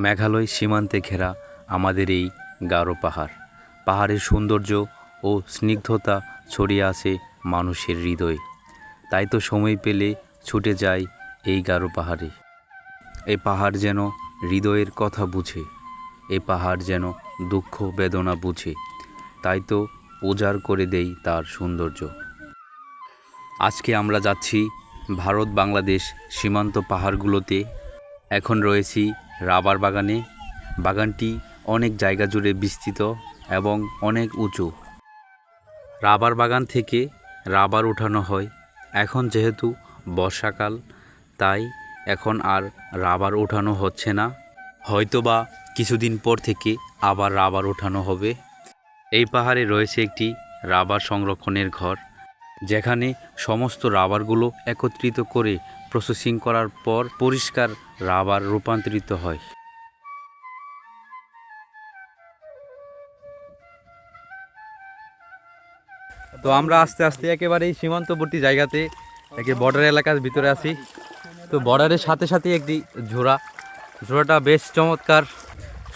মেঘালয় সীমান্তে ঘেরা আমাদের এই গারো পাহাড়। পাহাড়ের সৌন্দর্য ও স্নিগ্ধতা ছড়িয়ে আছে মানুষের হৃদয়ে। তাই তো সময় পেলে ছুটে যাই এই গারো পাহাড়ে। এই পাহাড় যেন হৃদয়ের কথা বুঝে, এই পাহাড় যেন দুঃখ বেদনা বুঝে। তাই তো উজাড় করে দেই তার সৌন্দর্য। আজকে আমরা যাচ্ছি ভারত বাংলাদেশ সীমান্ত পাহাড়গুলোতে। এখন রয়েছি রাবার বাগানে। বাগানটি অনেক জায়গা জুড়ে বিস্তৃত এবং অনেক উঁচু। রাবার বাগান থেকে রাবার ওঠানো হয়। এখন যেহেতু বর্ষাকাল, তাই এখন আর রাবার ওঠানো হচ্ছে না। হয়তোবা কিছুদিন পর থেকে আবার রাবার ওঠানো হবে। এই পাহাড়ে রয়েছে একটি রাবার সংরক্ষণের ঘর, যেখানে সমস্ত রাবারগুলো একত্রিত করে প্রসেসিং করার পর পরিষ্কার রাবার রূপান্তরিত হয়। তো আমরা আস্তে আস্তে একেবারেই সীমান্তবর্তী জায়গাতে বর্ডার এলাকার ভিতরে আছি। তো বর্ডারের সাথে সাথে একটি ঝোড়াটা বেশ চমৎকার।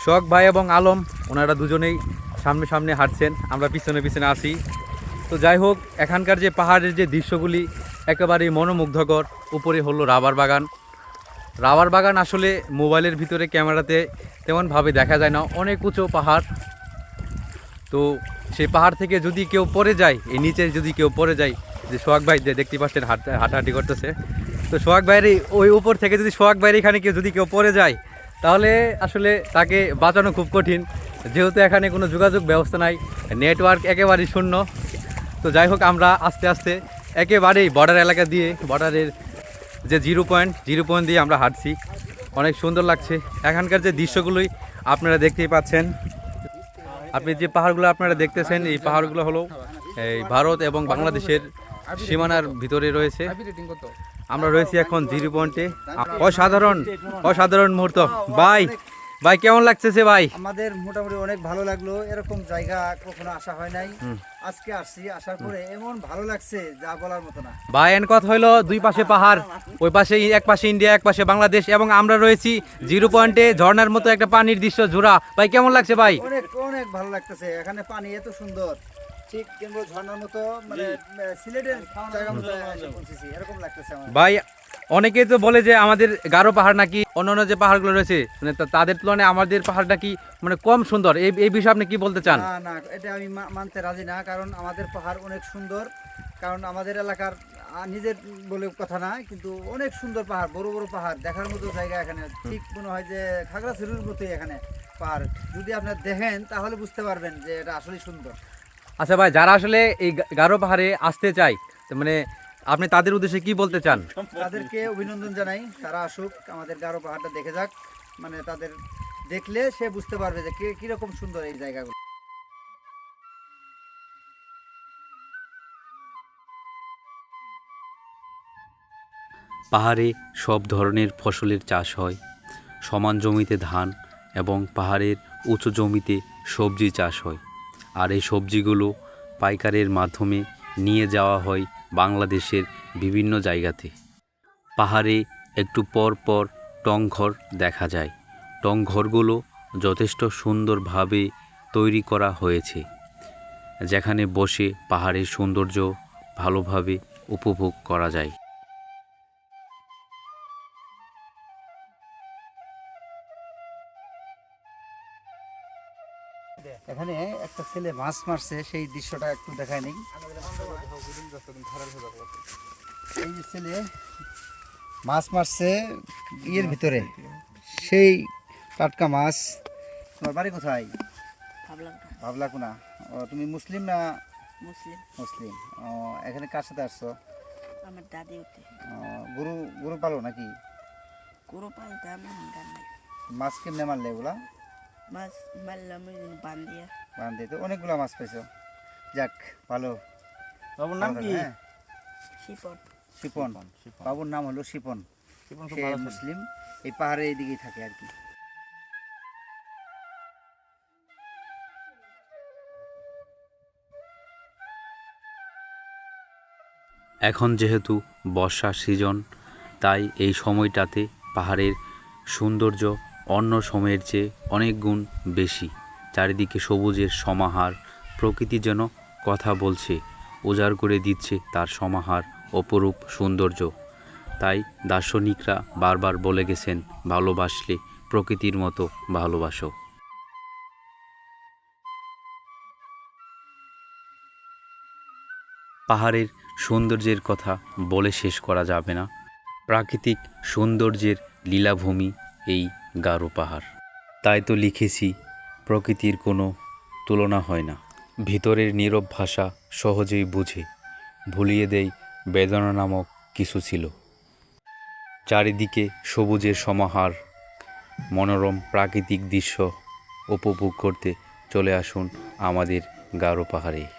শখ ভাই এবং আলম ওনারা দুজনেই সামনে সামনে হাঁটছেন, আমরা পিছনে পিছনে আছি। তো যাই হোক, এখানকার যে পাহাড়ের যে দৃশ্যগুলি একেবারেই মনোমুগ্ধকর। উপরে হলো রাবার বাগান। রাবার বাগান আসলে মোবাইলের ভিতরে ক্যামেরাতে তেমনভাবে দেখা যায় না, অনেক উঁচু পাহাড়। তো সেই পাহাড় থেকে যদি কেউ পড়ে যায়, এই নিচে যদি কেউ পড়ে যায়, যে সোহাগ ভাই যে দেখতে পাচ্ছেন হাঁটাহাঁটি করতেছে, তো সোহাগ ভাইয়ের ওই উপর থেকে যদি সোহাগ ভাইয়ের এখানে যদি কেউ পড়ে যায়, তাহলে আসলে তাকে বাঁচানো খুব কঠিন, যেহেতু এখানে কোনো যোগাযোগ ব্যবস্থা নাই, নেটওয়ার্ক একেবারেই শূন্য। তো যাই হোক, আমরা আস্তে আস্তে একেবারেই বর্ডার এলাকা দিয়ে, বর্ডারের যে জিরো পয়েন্ট দিয়ে আমরা হাঁটছি। অনেক সুন্দর লাগছে। এখানকার যে দৃশ্যগুলোই আপনারা দেখতেই পাচ্ছেন। আপনি যে পাহাড়গুলো আপনারা দেখতেছেন, এই পাহাড়গুলো হলো এই ভারত এবং বাংলাদেশের সীমানার ভিতরে রয়েছে। আমরা রয়েছি এখন জিরো পয়েন্টে। অসাধারণ মুহূর্ত। ভাই কেমন লাগতেছে ভাই? আমাদের মোটামুটি অনেক ভালো লাগলো। এরকম জায়গা কখনো আসা হয় নাই, আজকে আসছি। আসার পরে এমন ভালো লাগছে যা বলার মতো না ভাই। এন কথা হইলো, দুই পাশে পাহাড়, ওই পাশে এক পাশে ইন্ডিয়া, এক পাশে বাংলাদেশ, এবং আমরা রয়েছি জিরো পয়েন্টে, ঝর্ণার মতো একটা পানির দৃশ্য ঝোড়া। ভাই কেমন লাগছে ভাই? অনেক অনেক ভালো লাগতেছে। এখানে পানি এত সুন্দর, ঠিক কিন্তু ঝর্ণার মতো, মানে সিলেটের জায়গা মতো এরকম লাগতেছে আমার ভাই। অনেকেই তো বলে যে আমাদের গারো পাহাড় নাকি অন্যান্য যে পাহাড়গুলো রয়েছে, মানে তাদের তুলনায় আমাদের পাহাড়টা কি মানে কম সুন্দর। এই বিষয়ে আপনি কি বলতে চান? না না, এটা আমি মানতে রাজি না। কারণ আমাদের পাহাড় অনেক সুন্দর। কারণ আমাদের এলাকার নিজের বলে কথা না, কিন্তু অনেক সুন্দর পাহাড়, বড় বড় পাহাড়, দেখার মতো জায়গা এখানে। ঠিক মনে হয় যে খাগড়াছড়ির মতোই এখানে পাহাড়। যদি আপনারা দেখেন তাহলে বুঝতে পারবেন যে এটা আসলেই সুন্দর। আচ্ছা ভাই, যারা আসলে এই গারো পাহাড়ে আসতে চায়, মানে আপনি তাদের উদ্দেশ্যে কি বলতে চান? তাদেরকে অভিনন্দন জানাই, তারা আসুক, আমাদের গারো পাহাড়টা দেখে যাক। মানে তাদের দেখলে সে বুঝতে পারবে যে কিরকম সুন্দর এই জায়গাগুলো। পাহাড়ে সব ধরনের ফসলের চাষ হয়। সমান জমিতে ধান এবং পাহাড়ের উঁচু জমিতে সবজি চাষ হয়। আর এই সবজিগুলো পাইকারের মাধ্যমে নিয়ে যাওয়া হয় বাংলাদেশের বিভিন্ন জায়গাতে। পাহাড়ে একটু পর পর টংঘর দেখা যায়। টংঘরগুলো যথেষ্ট সুন্দরভাবে তৈরি করা হয়েছে, যেখানে বসে পাহাড়ের সৌন্দর্য ভালোভাবে উপভোগ করা যায়। এখানে একটা ছেলে মাছ মারছে, সেই দৃশ্যটা একটু দেখায় নেই। এই যে ছেলে মাছ মারছে ইয়ের ভিতরে, সেই টাটকা মাছ। তোমার বাড়ি কোথায়? ভাবলাকুনা। ও, তুমি মুসলিম না? মুসলিম। ও, এখানে কার সাথে আসছো? আমার দাদি উঠে গরু গরু পালো নাকি? গরু পালতাম, গান নাই। মাছ কেমনে মারলে এগুলা? মাছ মারলাম বান্ধিয়া। বান্ধে তো অনেকগুলা মাছ পাইছো। যাক, ভালো। বাবুর নাম কি? হ্যাঁ, শিপন। শিপন। বাবুর নাম হলো শিপন। সে মুসলিম, এই পাহাড়ের এইদিকেই থাকে আর কি। এখন যেহেতু বর্ষার সিজন, তাই এই সময়টাতে পাহাড়ের সৌন্দর্য অন্য সময়ের চেয়ে অনেক গুণ বেশি। চারিদিকে সবুজের সমাহার, প্রকৃতি যেন কথা বলছে, উজাড় করে দিচ্ছে তার সমাহার অপরূপ সৌন্দর্য। তাই দার্শনিকরা বারবার বলে গেছেন, ভালোবাসলে প্রকৃতির মতো ভালোবাসো। পাহাড়ের সৌন্দর্যের কথা বলে শেষ করা যাবে না। প্রাকৃতিক সৌন্দর্যের লীলাভূমি এই গারো পাহাড়। তাই তো লিখেছি, প্রকৃতির কোনো তুলনা হয় না। ভিতরের নীরব ভাষা সহজেই বুঝে, ভুলিয়ে দেয় বেদনা নামক কিছু ছিল। চারিদিকে সবুজের সমাহার, মনোরম প্রাকৃতিক দৃশ্য উপভোগ করতে চলে আসুন আমাদের গারো পাহাড়ে।